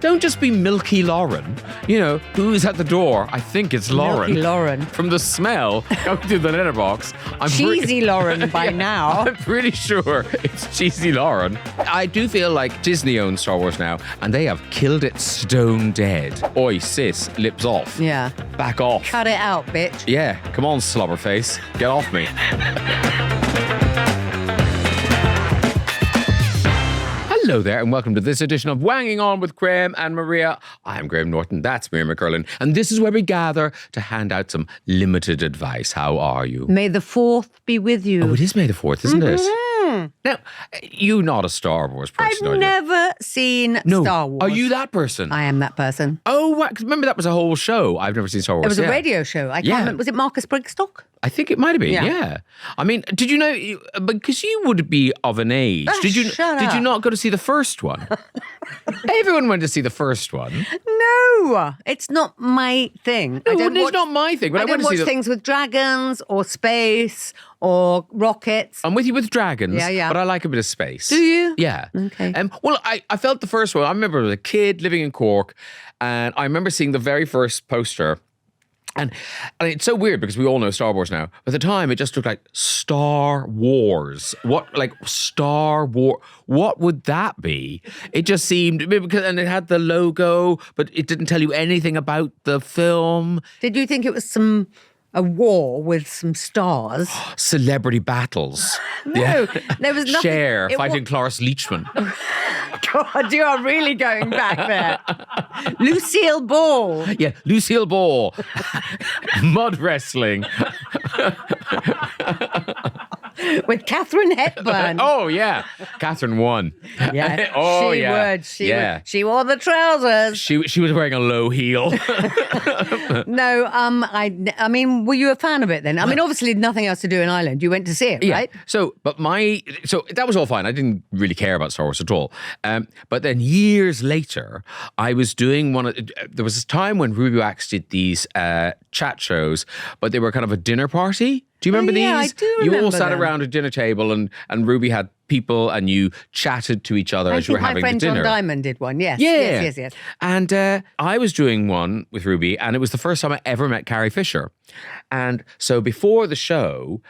don't just be Milky Lauren. You know, who's at the door? I think it's Lauren. Milky Lauren. From the smell going through the letterbox. Cheesy Lauren by now. I'm pretty sure it's Cheesy Lauren. I do feel like Disney owns Star Wars now, and they have killed it stone dead. Oi, sis, lips off. Yeah. Back off. Cut it out, bitch. Yeah, come on, slobberface. Get off me. Hello there, and welcome to this edition of Wanging On with Graham and Maria. I'm Graham Norton, that's Maria McErlane, and this is where we gather to hand out some limited advice. How are you? May the 4th be with you. Oh, it is May the 4th, isn't it? Now, you're not a Star Wars person, are I've you? never seen Star Wars. Are you that person? I am that person. Oh, 'cause remember that was a whole show. I've never seen Star Wars. It was a radio show. I can't remember. Was it Marcus Brigstock? I think it might have been, Yeah. yeah. I mean, did you know, because you would be of an age, did you not go to see the first one? Everyone went to see the first one. No, it's not my thing. No, it's not my thing. But I don't watch things with dragons or space or rockets. I'm with you with dragons, Yeah. but I like a bit of space. Do you? Yeah. Okay. Well, I felt the first one. I remember as a kid living in Cork, and I remember seeing the very first poster. And it's so weird because we all know Star Wars now. At the time, it just looked like Star Wars. What would that be? It just seemed, and it had the logo, but it didn't tell you anything about the film. Did you think it was a war with some stars? Celebrity battles. No, there was nothing. Cher fighting Cloris Leachman. God, you are really going back there. Lucille Ball. Yeah, Lucille Ball. Mud wrestling. With Catherine Hepburn. Oh, yeah. Catherine won. Yeah. Oh, she yeah. would. She wore the trousers. She was wearing a low heel. No, I mean, were you a fan of it then? I mean, obviously nothing else to do in Ireland. You went to see it, right? So that was all fine. I didn't really care about Star Wars at all. But then years later, I was doing there was this time when Ruby Wax did these chat shows, but they were kind of a dinner party. Do you remember these? Yeah, I do remember You all sat them. around a dinner table and Ruby had people and you chatted to each other as you were having the dinner. My friend John Diamond did one, yes. Yeah. Yes. And I was doing one with Ruby, and it was the first time I ever met Carrie Fisher. And so before the show,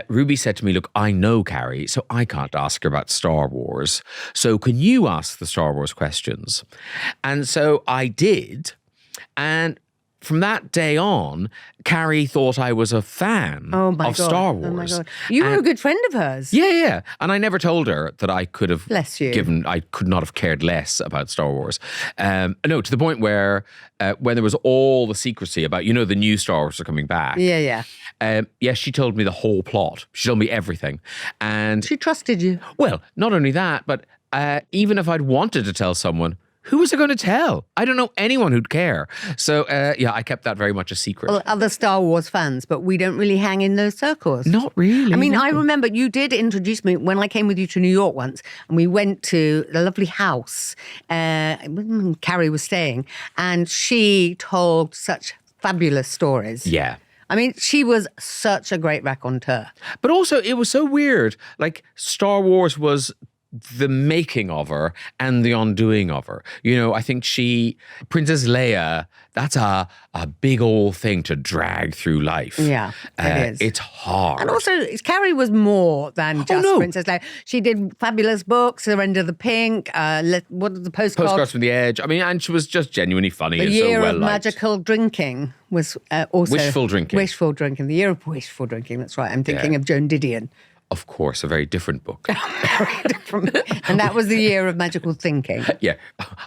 Ruby said to me, look, I know Carrie, so I can't ask her about Star Wars. So can you ask the Star Wars questions? And so I did. And from that day on, Carrie thought I was a fan of Star Wars. Oh my God. You were a good friend of hers. Yeah. And I never told her that I could have I could not have cared less about Star Wars. No, to the point where when there was all the secrecy about, the new Star Wars are coming back. Yeah. Yes, she told me the whole plot. She told me everything. And she trusted you. Well, not only that, but even if I'd wanted to tell someone, who was I going to tell? I don't know anyone who'd care. So, I kept that very much a secret. Well, other Star Wars fans, but we don't really hang in those circles. Not really. I mean, no. I remember you did introduce me when I came with you to New York once, and we went to the lovely house Carrie was staying, and she told such fabulous stories. Yeah. I mean, she was such a great raconteur. But also, it was so weird. Like, Star Wars was the making of her and the undoing of her. I think Princess Leia, that's a big old thing to drag through life. Yeah, it is. It's hard. And also, Carrie was more than just Princess Leia. She did fabulous books, Surrender the Pink, what are the postcards? Postcards from the Edge. I mean, and she was just genuinely funny and so well-liked. The Year of Magical Drinking was also... Wishful Drinking. Wishful Drinking. The Year of Wishful Drinking, that's right. I'm thinking of Joan Didion. Of course, a very different book. Very different. And that was the Year of Magical Thinking. Yeah,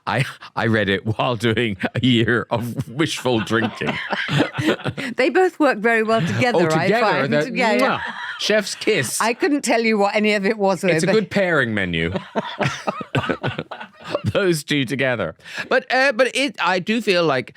I read it while doing a year of wishful drinking. They both work very well together, I find. Yeah. Chef's kiss. I couldn't tell you what any of it was. It's a good pairing menu. Those two together. But I do feel like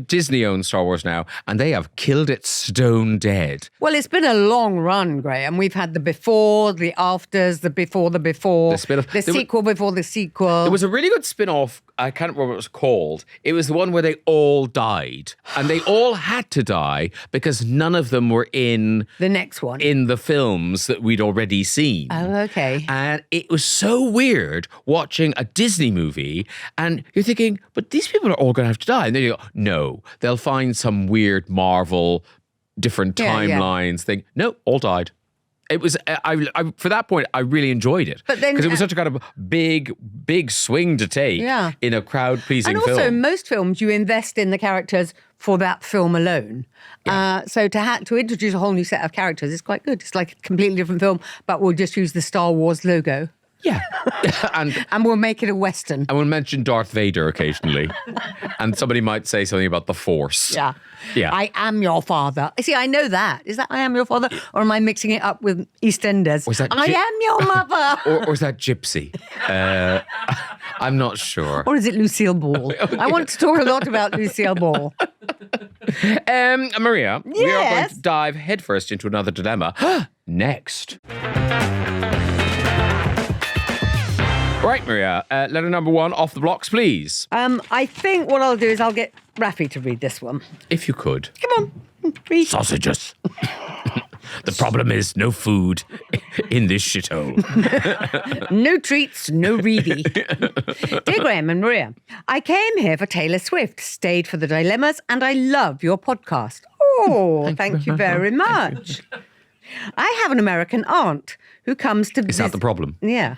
Disney owns Star Wars now, and they have killed it stone dead. Well, it's been a long run, Graham. We've had had the before, the afters, the before, The spin-off. the sequel before the sequel. There was a really good spin-off, I can't remember what it was called. It was the one where they all died. And they all had to die because none of them were in the next one. in the films that we'd already seen. Oh, okay. And it was so weird watching a Disney movie and you're thinking, but these people are all going to have to die. And then you go, no, they'll find some weird Marvel, different timelines thing. No, all died. It was, I for that point, I really enjoyed it. But then, because it was such a kind of big swing to take in a crowd-pleasing film. And also, most films, you invest in the characters for that film alone. Yeah. So to introduce a whole new set of characters is quite good. It's like a completely different film, but we'll just use the Star Wars logo. Yeah. and we'll make it a Western. And we'll mention Darth Vader occasionally. And somebody might say something about the Force. Yeah. Yeah. I am your father. See, I know that. Is that I am your father? Or am I mixing it up with EastEnders? I am your mother. or is that Gypsy? I'm not sure. Or is it Lucille Ball? I want to talk a lot about Lucille Ball. Maria, we are going Yes. to dive headfirst into another dilemma. Next. Right, Maria, letter number 1 off the blocks, please. I think what I'll do is I'll get Rafi to read this one. If you could. Come on, read. Sausages. The problem is no food in this shithole. No treats, no reedy. Dear Graham and Maria, I came here for Taylor Swift, stayed for the dilemmas, and I love your podcast. Oh, thank you very much. I have an American aunt who comes to Is that the problem? Yeah.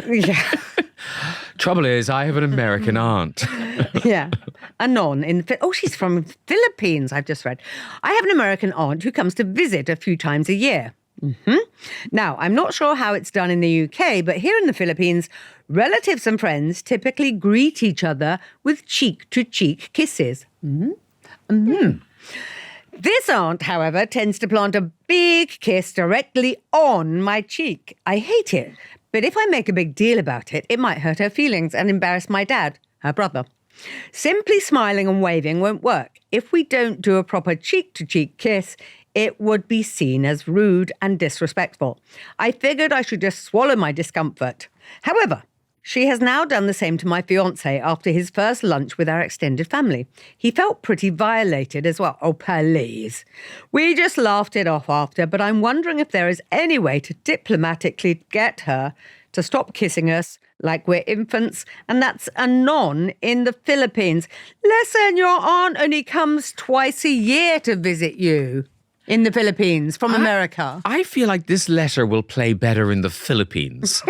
Yeah. Trouble is, I have an American aunt. Yeah. A non in she's from Philippines, I've just read. I have an American aunt who comes to visit a few times a year. Now, I'm not sure how it's done in the UK, but here in the Philippines, relatives and friends typically greet each other with cheek-to-cheek kisses. This aunt, however, tends to plant a big kiss directly on my cheek. I hate it, but if I make a big deal about it, it might hurt her feelings and embarrass my dad, her brother. Simply smiling and waving won't work. If we don't do a proper cheek-to-cheek kiss, it would be seen as rude and disrespectful. I figured I should just swallow my discomfort. However, she has now done the same to my fiancé after his first lunch with our extended family. He felt pretty violated as well. Oh, please. We just laughed it off after, but I'm wondering if there is any way to diplomatically get her to stop kissing us like we're infants, and that's a non in the Philippines. Listen, your aunt only comes twice a year to visit you. In the Philippines, from America. I feel like this letter will play better in the Philippines.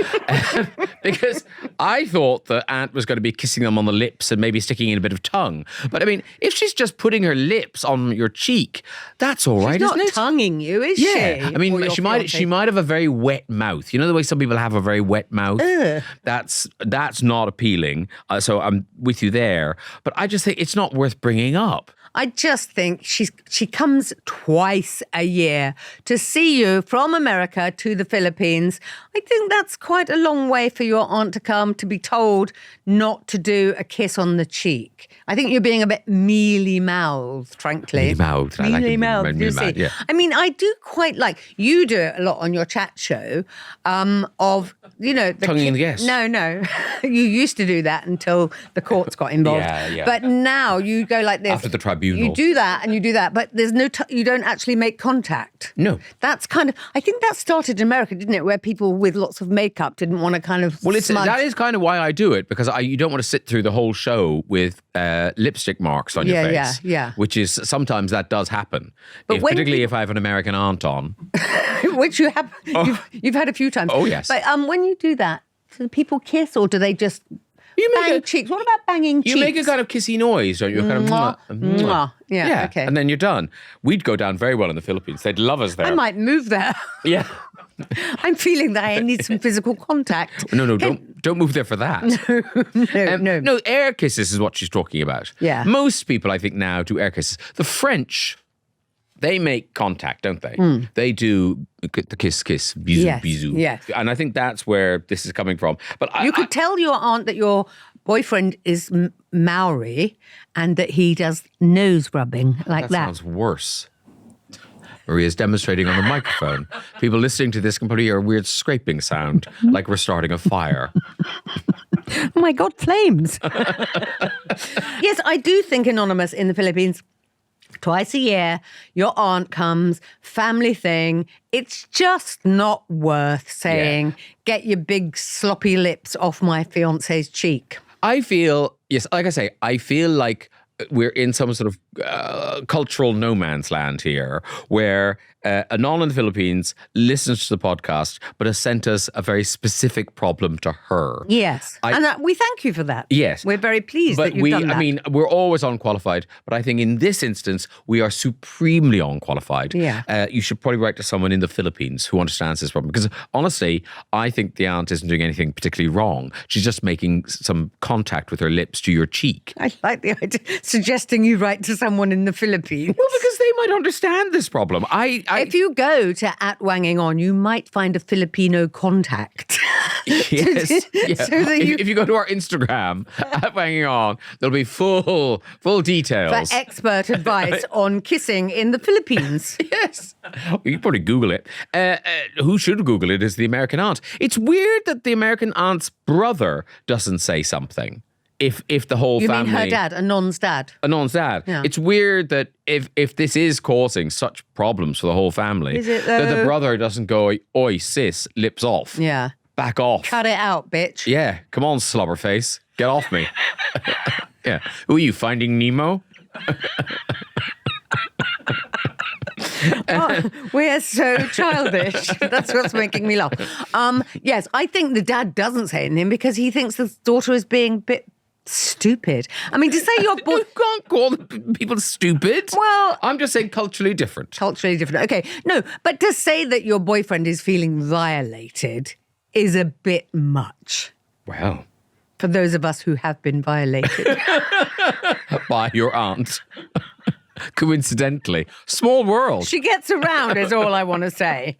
Because I thought the aunt was going to be kissing them on the lips and maybe sticking in a bit of tongue. But I mean, if she's just putting her lips on your cheek, that's all right, isn't it? She's not tonguing you, is she? I mean, she might have a very wet mouth. You know the way some people have a very wet mouth? Ugh. That's not appealing. So I'm with you there. But I just think it's not worth bringing up. I just think she comes twice a year to see you from America to the Philippines. I think that's quite a long way for your aunt to come to be told not to do a kiss on the cheek. I think you're being a bit mealy-mouthed, frankly. Mealy-mouthed. I like it. Mealy-mouthed, you see. Yeah. I mean, I do quite like, you do it a lot on your chat show of, you know. Tonguing in the guest. No. You used to do that until the courts got involved. Yeah. But now you go like this. After the tribunal. You do that and you do that, but there's you don't actually make contact. No. That's kind of, I think that started in America, didn't it? Where people with lots of makeup didn't want to kind of smudge. That is kind of why I do it, because you don't want to sit through the whole show with lipstick marks on your face. Yeah. Which is, sometimes that does happen. But Particularly if I have an American aunt on. Which you have, you've had a few times. Oh, yes. But when you do that, do people kiss or do they just bang cheeks? What about banging cheeks? You make a kind of kissy noise, don't you? Kind of mwah. Yeah, okay. And then you're done. We'd go down very well in the Philippines. They'd love us there. I might move there. Yeah. I'm feeling that I need some physical contact. No, don't move there for that. No. No, air kisses is what she's talking about. Yeah. Most people, I think, now do air kisses. The French, they make contact, don't they? They do the kiss, bisou, Yes, bisou. yes. And I think that's where this is coming from. But You could tell your aunt that your boyfriend is Maori and that he does nose rubbing like that. Sounds worse. Maria's demonstrating on the microphone. People listening to this can probably hear a weird scraping sound, like we're starting a fire. Oh my God, flames. Yes, I do think Anonymous in the Philippines, twice a year, your aunt comes, family thing. It's just not worth saying, get your big sloppy lips off my fiance's cheek. I feel, yes, like I say, I feel like we're in some sort of cultural no man's land here, where Anon in the Philippines listens to the podcast, but has sent us a very specific problem to her. Yes. And we thank you for that. Yes. We're very pleased that you've done that. I mean, we're always unqualified, but I think in this instance, we are supremely unqualified. Yeah. You should probably write to someone in the Philippines who understands this problem. Because honestly, I think the aunt isn't doing anything particularly wrong. She's just making some contact with her lips to your cheek. I like the idea, suggesting you write to someone in the Philippines. Well, because they might understand this problem. If you go to @Wanging On, you might find a Filipino contact. Yes. Yeah. So that if you go to our Instagram @Wanging On, there'll be full details. For expert advice on kissing in the Philippines. Yes. You can probably Google it. Who should Google it is the American aunt. It's weird that the American aunt's brother doesn't say something. If the whole family... You mean her dad, Anon's dad? Anon's dad. Yeah. It's weird that if this is causing such problems for the whole family, Is it, that the though? brother doesn't go, oi, sis, lips off. Yeah. Back off. Cut it out, bitch. Yeah, come on, slobberface. Get off me. Yeah. Who are you, Finding Nemo? Oh, we're so childish. That's what's making me laugh. Yes, I think the dad doesn't say anything because he thinks the daughter is being a bit stupid. I mean, to say your boy... You can't call people stupid. Well... I'm just saying culturally different. Culturally different. Okay, no, but to say that your boyfriend is feeling violated is a bit much. Well... For those of us who have been violated. By your aunt. Coincidentally. Small world. She gets around is all I want to say.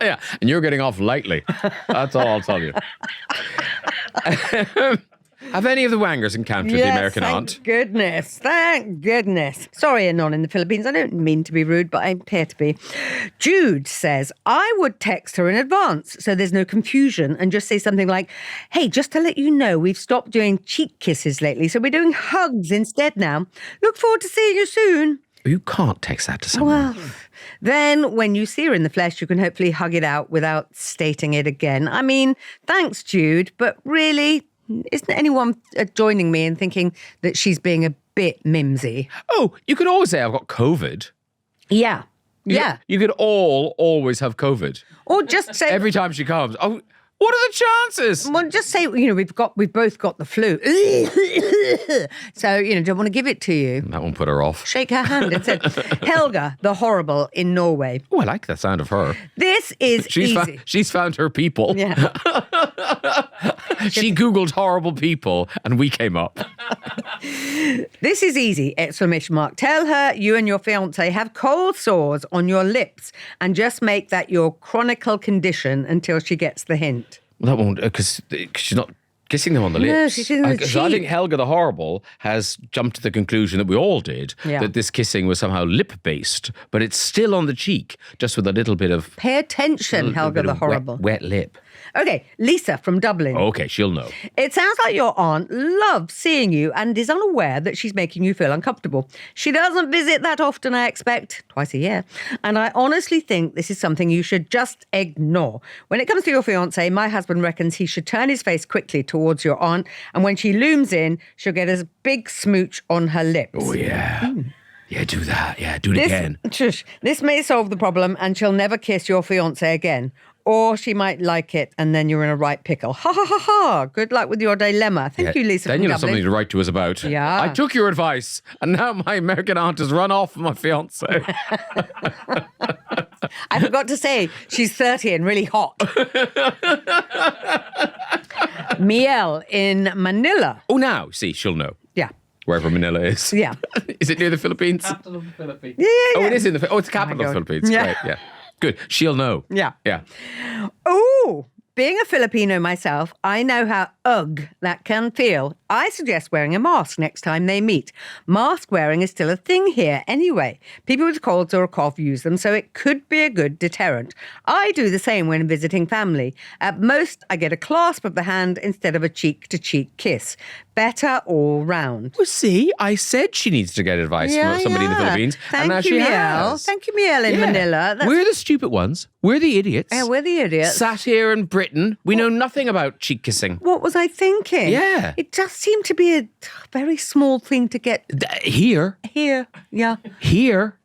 Yeah, and you're getting off lightly. That's all I'll tell you. Have any of the Wangers encountered the American aunt? Thank goodness. Sorry, Anon in the Philippines. I don't mean to be rude, but I appear to be. Jude says, I would text her in advance so there's no confusion and just say something like, hey, just to let you know, we've stopped doing cheek kisses lately, so we're doing hugs instead now. Look forward to seeing you soon. You can't text that to someone. Well, then when you see her in the flesh, you can hopefully hug it out without stating it again. I mean, thanks, Jude, but really... Isn't anyone joining me in thinking that she's being a bit mimsy? Oh, you could always say, I've got COVID. Yeah. Yeah. You could always have COVID. Or just say... Every time she comes. Oh, what are the chances? Well, just say, we've both got the flu. So, don't want to give it to you. That won't put her off. Shake her hand and said, Helga, the horrible in Norway. Oh, I like the sound of her. This is easy. She's found her people. Yeah. She Googled horrible people and we came up. This is easy, ! Tell her you and your fiancé have cold sores on your lips and just make that your chronicle condition until she gets the hint. Well, that won't, because she's not kissing them on the lips. No, she's in the cheek. I think Helga the Horrible has jumped to the conclusion that we all did, that this kissing was somehow lip-based, but it's still on the cheek, just with a little bit of... Pay attention, Helga the Horrible. Wet lip. Okay, Lisa from Dublin. Okay, she'll know. It sounds like your aunt loves seeing you and is unaware that she's making you feel uncomfortable. She doesn't visit that often, I expect, twice a year. And I honestly think this is something you should just ignore. When it comes to your fiancé, my husband reckons he should turn his face quickly towards your aunt, and when she looms in, she'll get a big smooch on her lips. Oh, yeah. Yeah, do that. Yeah, do it again. This may solve the problem and she'll never kiss your fiancé again. Or she might like it and then you're in a right pickle. Ha ha ha ha. Good luck with your dilemma. Thank you, Lisa. Then from you'll have Dublin. something to write to us about. Yeah. I took your advice and now my American aunt has run off with my fiance. I forgot to say, she's 30 and really hot. Miel in Manila. Oh, now, see, she'll know. Yeah. Wherever Manila is. Yeah. Is it near the Philippines? Capital of the Philippines. Yeah. Oh, it is in the... Oh, it's the capital of the Philippines. Yeah. Great, yeah. Good. She'll know. Yeah. Yeah. Oh, Being a Filipino myself, I know how ugh that can feel. I suggest wearing a mask next time they meet. Mask wearing is still a thing here anyway. People with colds or a cough use them, so it could be a good deterrent. I do the same when visiting family. At most, I get a clasp of the hand instead of a cheek-to-cheek kiss. Better all round. Well, see, I said she needs to get advice from somebody in the Philippines. Thank and now you, she Miel. has. Thank you, Miel in Manila. We're the stupid ones. We're the idiots. Yeah, we're the idiots. Sat here in Britain. We know nothing about cheek kissing. What was I thinking? Yeah. It just seemed to be a very small thing to get Here. here. Yeah. Here.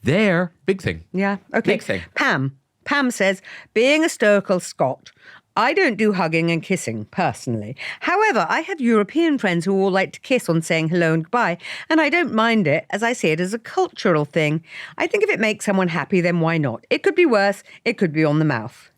There. Big thing. Yeah. Okay. Big thing. Pam says, being a stoical Scot, I don't do hugging and kissing personally. However, I have European friends who all like to kiss on saying hello and goodbye, and I don't mind it as I see it as a cultural thing. I think if it makes someone happy, then why not? It could be worse. It could be on the mouth.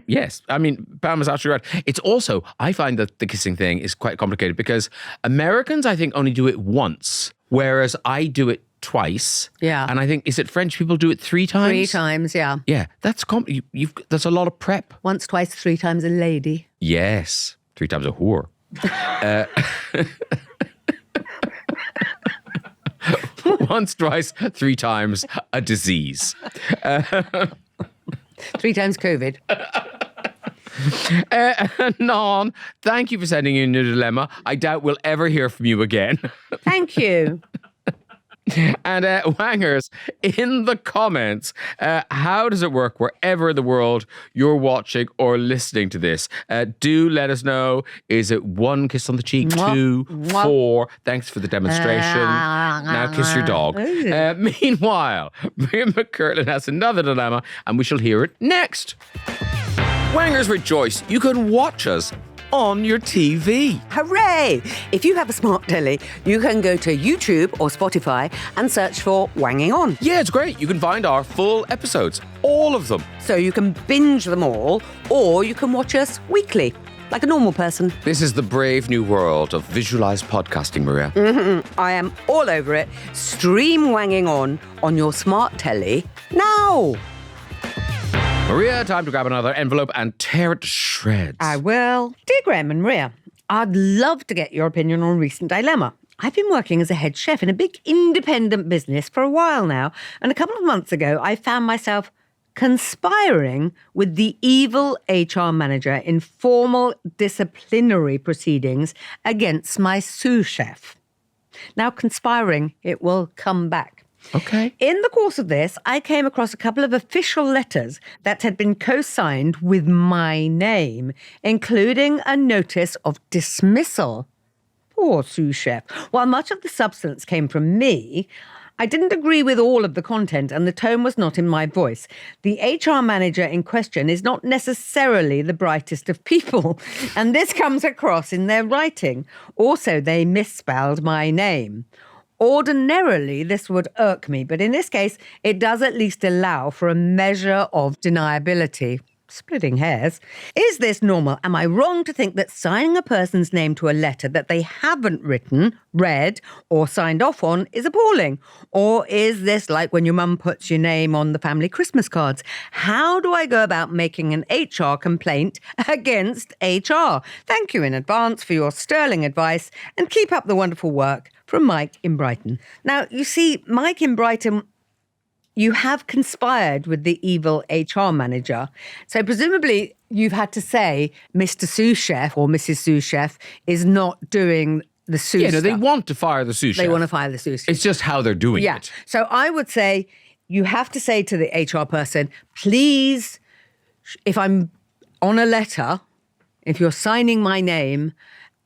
Yes. I mean, Pam is absolutely right. It's also, I find that the kissing thing is quite complicated because Americans, I think, only do it once, whereas I do it twice. Yeah. And I think, is it French people do it 3 times? 3 times, yeah. Yeah. That's that's a lot of prep. Once, twice, 3 times a lady. Yes. 3 times a whore. Once, twice, 3 times a disease. 3 times COVID. Non, thank you for sending in your dilemma. I doubt we'll ever hear from you again. Thank you. And Wangers, in the comments, how does it work wherever in the world you're watching or listening to this? Do let us know. Is it 1 kiss on the cheek, 2, 4? Thanks for the demonstration. Now kiss your dog. Meanwhile, Maria McErlane has another dilemma, and we shall hear it next. Wangers rejoice. You can watch us on your TV. Hooray! If you have a smart telly, you can go to YouTube or Spotify and search for Wanging On. Yeah, it's great. You can find our full episodes, all of them. So you can binge them all, or you can watch us weekly, like a normal person. This is the brave new world of visualized podcasting, Maria. I am all over it. Stream Wanging on your smart telly now. Maria, time to grab another envelope and tear it to shreds. I will. Dear Graham and Maria, I'd love to get your opinion on a recent dilemma. I've been working as a head chef in a big independent business for a while now, and a couple of months ago, I found myself conspiring with the evil HR manager in formal disciplinary proceedings against my sous chef. Now, conspiring, it will come back. Okay. In the course of this, I came across a couple of official letters that had been co-signed with my name, including a notice of dismissal. Poor sous chef. While much of the substance came from me, I didn't agree with all of the content and the tone was not in my voice. The HR manager in question is not necessarily the brightest of people, and this comes across in their writing. Also, they misspelled my name. Ordinarily, this would irk me, but in this case, it does at least allow for a measure of deniability. Splitting hairs. Is this normal? Am I wrong to think that signing a person's name to a letter that they haven't written, read, or signed off on is appalling? Or is this like when your mum puts your name on the family Christmas cards? How do I go about making an HR complaint against HR? Thank you in advance for your sterling advice and keep up the wonderful work. From Mike in Brighton. Now, you see, Mike in Brighton, you have conspired with the evil HR manager. So presumably you've had to say Mr. Sous Chef or Mrs. Sous Chef is not doing the sous Yeah, no, stuff. they want to fire the sous chef. They want to fire the sous chef. It's just how they're doing Yeah. it. So I would say you have to say to the HR person, please, if I'm on a letter, if you're signing my name,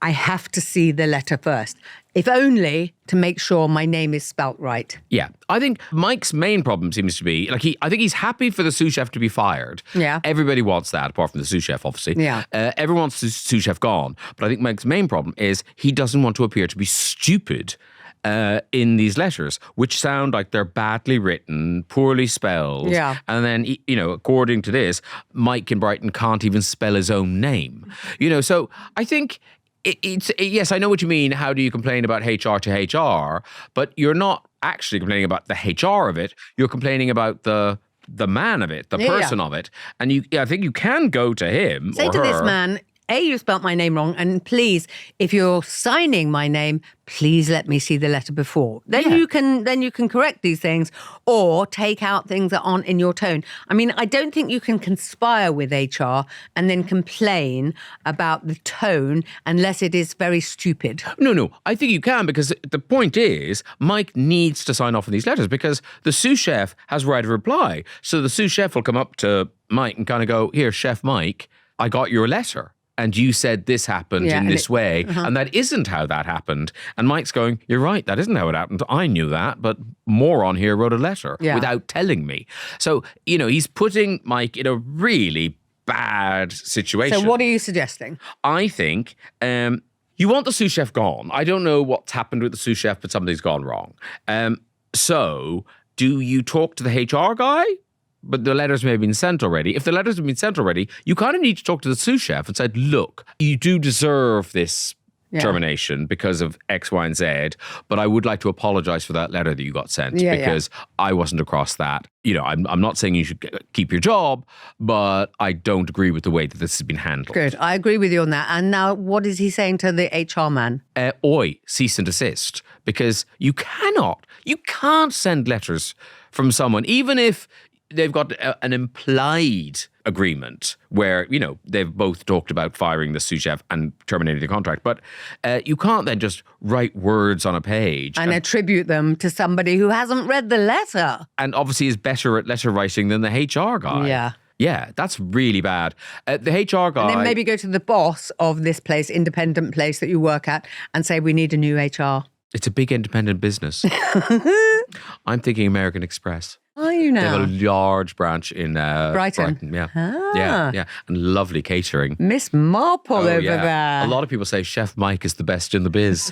I have to see the letter first. If only to make sure my name is spelt right. Yeah. I think Mike's main problem seems to be, I think he's happy for the sous chef to be fired. Yeah. Everybody wants that, apart from the sous chef, obviously. Yeah. Everyone wants the sous chef gone. But I think Mike's main problem is he doesn't want to appear to be stupid in these letters, which sound like they're badly written, poorly spelled. Yeah. And then, according to this, Mike in Brighton can't even spell his own name. So I think... Yes, I know what you mean. How do you complain about HR to HR? But you're not actually complaining about the HR of it. You're complaining about the the man of it, the person of it. And I think you can go to him Say or to her. this man, A, you spelt my name wrong, and please, if you're signing my name, please let me see the letter before. Then you can correct these things or take out things that aren't in your tone. I mean, I don't think you can conspire with HR and then complain about the tone unless it is very stupid. No, I think you can, because the point is Mike needs to sign off on these letters because the sous chef has right of reply. So the sous chef will come up to Mike and kind of go, here, Chef Mike, I got your letter. And you said this happened in this way, and that isn't how that happened. And Mike's going, you're right, that isn't how it happened. I knew that, but moron here wrote a letter without telling me. So, he's putting Mike in a really bad situation. So what are you suggesting? I think you want the sous chef gone. I don't know what's happened with the sous chef, but something's gone wrong. So do you talk to the HR guy? But the letters may have been sent already. If the letters have been sent already, you kind of need to talk to the sous chef and say, look, you do deserve this termination because of X, Y, and Z, but I would like to apologize for that letter that you got sent because I wasn't across that. I'm not saying you should keep your job, but I don't agree with the way that this has been handled. Good. I agree with you on that. And now what is he saying to the HR man? Cease and desist, because you can't send letters from someone, even if they've got an implied agreement where, they've both talked about firing the sous chef and terminating the contract. But you can't then just write words on a page. And attribute them to somebody who hasn't read the letter. And obviously is better at letter writing than the HR guy. Yeah. Yeah, that's really bad. The HR guy... And then maybe go to the boss of this place, independent place that you work at, and say, we need a new HR. It's a big independent business. I'm thinking American Express. Are you now? They have a large branch in Brighton. Yeah. Ah. Yeah. And lovely catering. Miss Marple over there. A lot of people say Chef Mike is the best in the biz.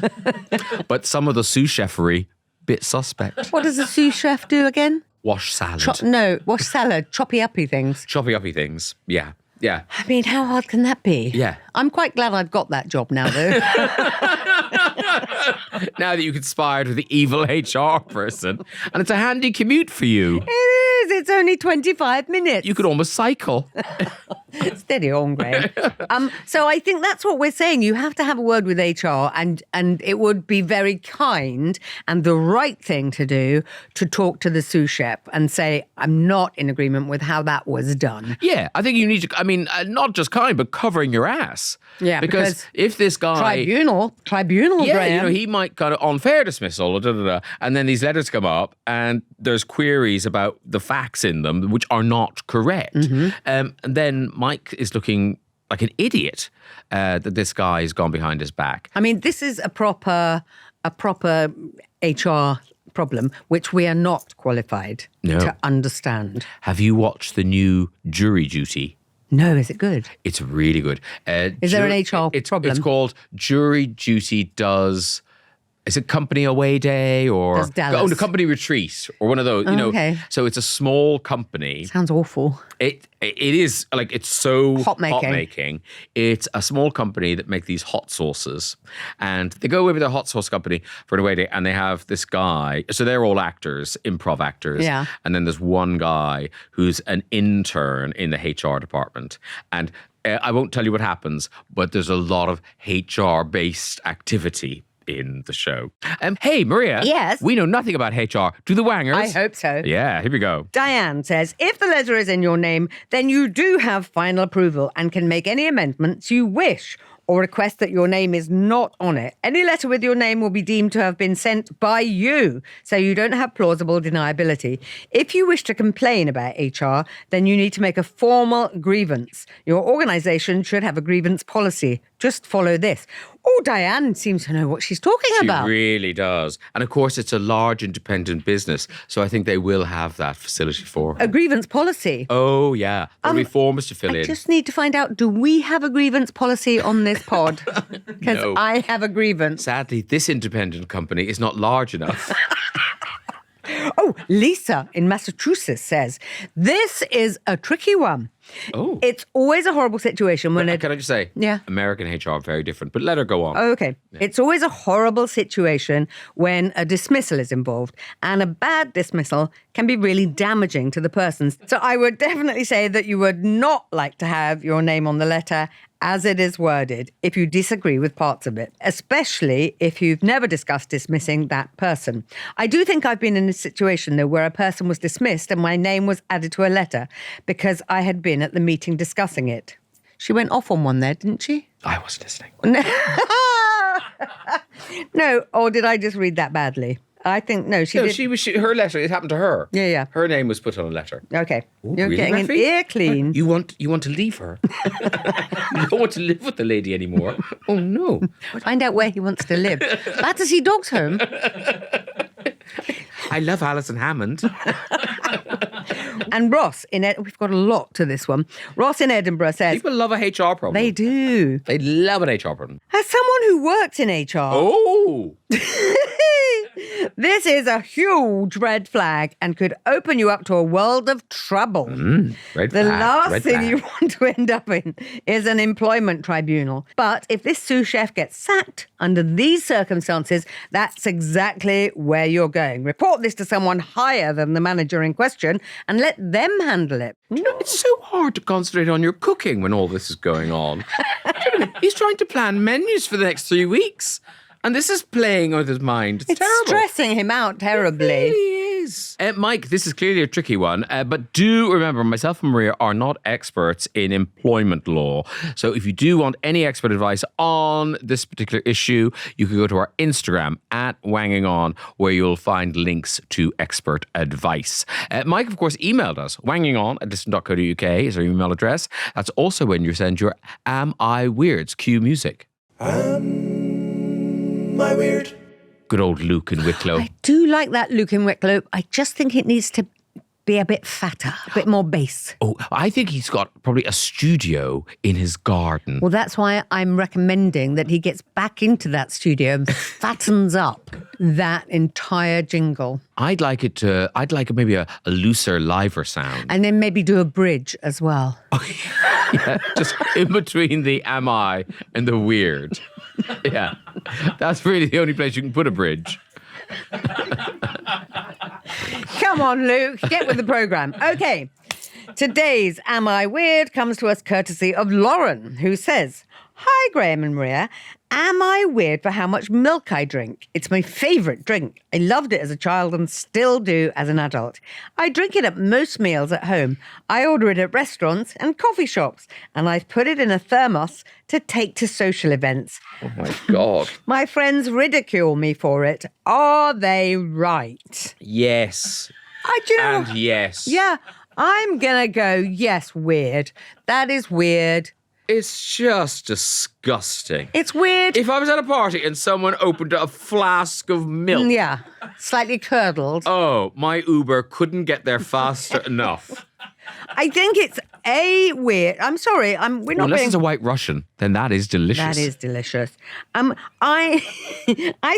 But some of the sous chefery, bit suspect. What does a sous chef do again? Wash salad. Wash salad, choppy-uppy things. Choppy-uppy things, yeah. Yeah. I mean, how hard can that be? Yeah. I'm quite glad I've got that job now, though. Now that you conspired with the evil HR person. And it's a handy commute for you. It is. It's only 25 minutes. You could almost cycle. Steady on, Graham. So I think that's what we're saying. You have to have a word with HR, and it would be very kind and the right thing to do to talk to the sous chef and say, I'm not in agreement with how that was done. Yeah, I think you need to, not just kind, but covering your ass. Yeah, because if this guy... Tribunal, yeah, Graham. he might kind of unfair dismissal, and then these letters come up and there's queries about the facts in them which are not correct. Mm-hmm. And then Mike is looking like an idiot that this guy has gone behind his back. I mean, this is a proper HR problem, which we are not qualified to understand. Have you watched the new Jury Duty? No, is it good? It's really good. Is there an HR problem? It's called Jury Duty Does... Is it Company Away Day or... Does Dallas. Oh, the Company Retreat or one of those, okay. So it's a small company. Sounds awful. It is, like, it's so hot making. It's a small company that make these hot sauces. And they go away with their hot sauce company for an away day, and they have this guy. So they're all actors, improv actors. Yeah. And then there's one guy who's an intern in the HR department. And I won't tell you what happens, but there's a lot of HR-based activity in the show. Hey, Maria. Yes? We know nothing about HR. Do the wangers? I hope so. Yeah, here we go. Diane says, if the letter is in your name, then you do have final approval and can make any amendments you wish or request that your name is not on it. Any letter with your name will be deemed to have been sent by you, so you don't have plausible deniability. If you wish to complain about HR, then you need to make a formal grievance. Your organisation should have a grievance policy. Just follow this. Oh, Diane seems to know what she's talking about. She really does. And of course, it's a large independent business, so I think they will have that facility for her. A grievance policy? Oh, yeah. There'll be forms to fill in. I just need to find out, do we have a grievance policy on this pod? Because No. I have a grievance. Sadly, this independent company is not large enough. Oh, Lisa in Massachusetts says, this is a tricky one. Oh. It's always a horrible situation when Can I just say, Yeah. American HR are very different, but let her go on. Okay. It's always a horrible situation when a dismissal is involved, and a bad dismissal can be really damaging to the person. So I would definitely say that you would not like to have your name on the letter as it is worded if you disagree with parts of it, especially if you've never discussed dismissing that person. I do think I've been in a situation, though, where a person was dismissed and my name was added to a letter because I had been at the meeting discussing it. She went off on one there, didn't she? I wasn't listening. No, or did I just read that badly? I think, no, she No, did. her letter, it happened to her. Yeah. Her name was put on a letter. Okay. Oh, You're really, getting an Rafi? ear clean. You want to leave her? You don't want to live with the lady anymore? Oh, no. Find out where he wants to live. Battersea Dogs Home. I love Alison Hammond. And Ross we've got a lot to this one. Ross in Edinburgh says, People love a HR problem. they do. They love an HR problem. As someone who works in HR, Oh. this is a huge red flag and could open you up to a world of trouble. Red The flag, last red thing flag. you want to end up in is an employment tribunal. But if this sous chef gets sacked under these circumstances, that's exactly where you're going. Report this to someone higher than the manager in question and let them handle it. You know, it's so hard to concentrate on your cooking when all this is going on. He's trying to plan menus for the next 3 weeks. And this is playing with his mind. It's terrible. Stressing him out terribly. It really is. Mike, this is clearly a tricky one, but do remember, myself and Maria are not experts in employment law. So if you do want any expert advice on this particular issue, you can go to our Instagram at Wanging On, where you'll find links to expert advice. Mike, of course, emailed us. wangingon@distant.co.uk is our email address. That's also when you send your Am I Weirds? Cue music. Am I weird? Good old Luke in Wicklow. I do like that Luke in Wicklow. I just think it needs to be a bit fatter, a bit more bass. Oh, I think he's got probably a studio in his garden. Well, that's why I'm recommending that he gets back into that studio and fattens up that entire jingle. I'd like maybe a looser, liver sound. And then maybe do a bridge as well. Yeah, just in between the am I and the weird. Yeah, that's really the only place you can put a bridge. Come on, Luke, get with the programme. Okay, today's Am I Weird comes to us courtesy of Lauren, who says, "Hi, Graham and Maria. Am I weird for how much milk I drink? It's my favourite drink. I loved it as a child and still do as an adult. I drink it at most meals at home. I order it at restaurants and coffee shops, and I've put it in a thermos to take to social events. Oh my God. My friends ridicule me for it. Are they right?" Yes. Do you know? And yes. Yeah, I'm going to go, yes, weird. That is weird. It's just disgusting. It's weird. If I was at a party and someone opened a flask of milk, Yeah, slightly curdled. oh, my Uber couldn't get there fast enough. I think it's weird. I'm sorry. We're not Unless being. it's a White Russian, then that is delicious. That is delicious. I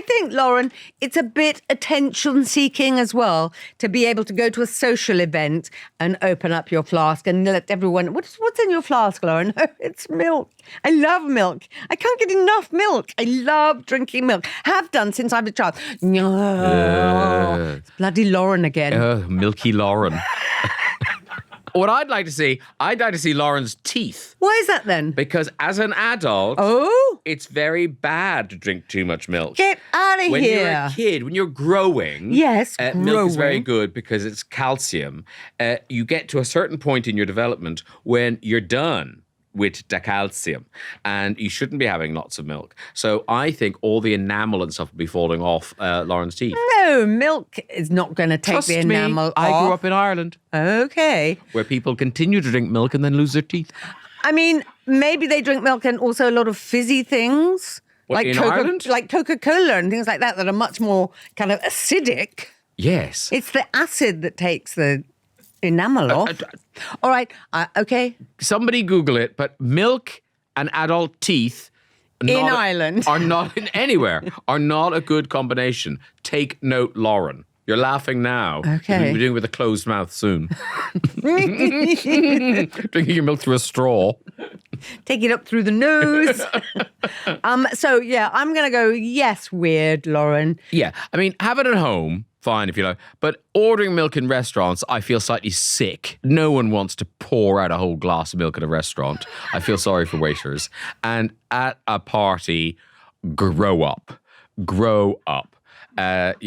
think, Lauren, it's a bit attention-seeking as well to be able to go to a social event and open up your flask and let everyone. What's in your flask, Lauren? It's milk. I love milk. I can't get enough milk. I love drinking milk. Have done since I was a child. No, it's bloody Lauren again. Milky Lauren. What I'd like to see Lauren's teeth. Why is that then? Because as an adult, Oh, it's very bad to drink too much milk. get out of When here. you're a kid, when you're growing, Yes, milk is very growing. good because it's calcium. You get to a certain point in your development when you're done with the calcium and you shouldn't be having lots of milk. So I think all the enamel and stuff will be falling off Lauren's teeth. No, milk is not going to take Trust the me, enamel I off. grew up in Ireland Okay. where people continue to drink milk and then lose their teeth. I mean, maybe they drink milk and also a lot of fizzy things. What, in Ireland? Like Coca-Cola and things like that are much more kind of acidic. Yes. It's the acid that takes the enamel off. All right, okay. Somebody Google it, but milk and adult teeth Ireland. are not in anywhere, are not a good combination. Take note, Lauren. You're laughing now. Okay. You'll be doing it with a closed mouth soon. Drinking your milk through a straw. Take it up through the nose. So, yeah, I'm going to go, yes, weird, Lauren. Yeah. I mean, have it at home. Fine if you like. But ordering milk in restaurants, I feel slightly sick. No one wants to pour out a whole glass of milk at a restaurant. I feel sorry for waiters. And at a party, grow up. Grow up. That's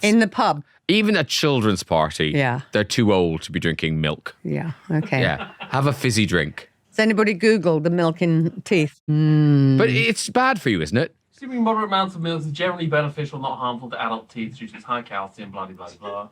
In the pub. even a children's party. Yeah. They're too old to be drinking milk. Yeah, okay. Yeah. Have a fizzy drink. Has anybody Googled the milk in teeth? But it's bad for you, isn't it? Consuming moderate amounts of milk is generally beneficial, not harmful to adult teeth due to its high calcium, blah, blah, blah.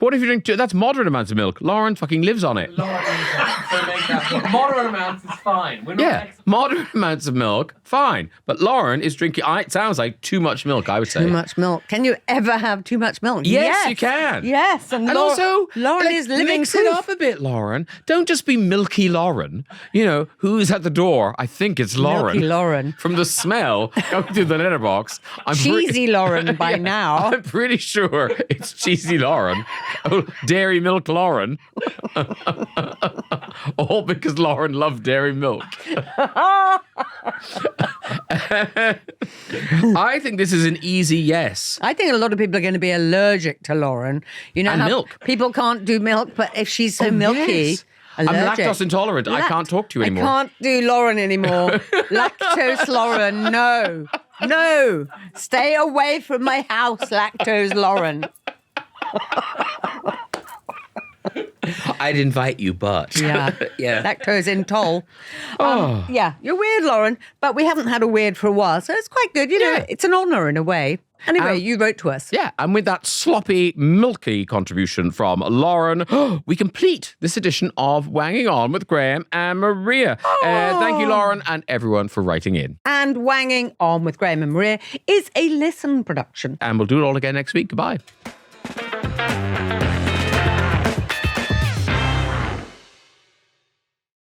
What if you drink that's moderate amounts of milk? Lauren fucking lives on it. So make that moderate amounts is fine. We're not Yeah, moderate amounts of milk, fine. But Lauren is drinking, it sounds like too much milk, I would say. Too much milk. Can you ever have too much milk? Yes, you can. Yes. And also, Lauren is living mix it proof. up a bit, Lauren. Don't just be milky Lauren. You know, who's at the door? I think it's Lauren. Milky Lauren. From the smell going through the letterbox. Cheesy Lauren by Yeah, now. I'm pretty sure it's cheesy Lauren. Oh, dairy milk Lauren. All because Lauren loved dairy milk. I think this is an easy yes. I think a lot of people are going to be allergic to Lauren. You know And how milk. people can't do milk, but if she's so milky, Yes. I'm allergic. lactose intolerant. I can't talk to you anymore. I can't do Lauren anymore. Lactose Lauren, no. No. Stay away from my house, lactose Lauren. I'd invite you, but Yeah. yeah. Lactose intol. Oh. Yeah, you're weird, Lauren, but we haven't had a weird for a while, so it's quite good. You know, Yeah. it's an honour in a way. Anyway, you wrote to us. Yeah, and with that sloppy, milky contribution from Lauren, we complete this edition of Wanging On with Graham and Maria. Thank you, Lauren, and everyone for writing in. And Wanging On with Graham and Maria is a Listen production. And we'll do it all again next week. Goodbye.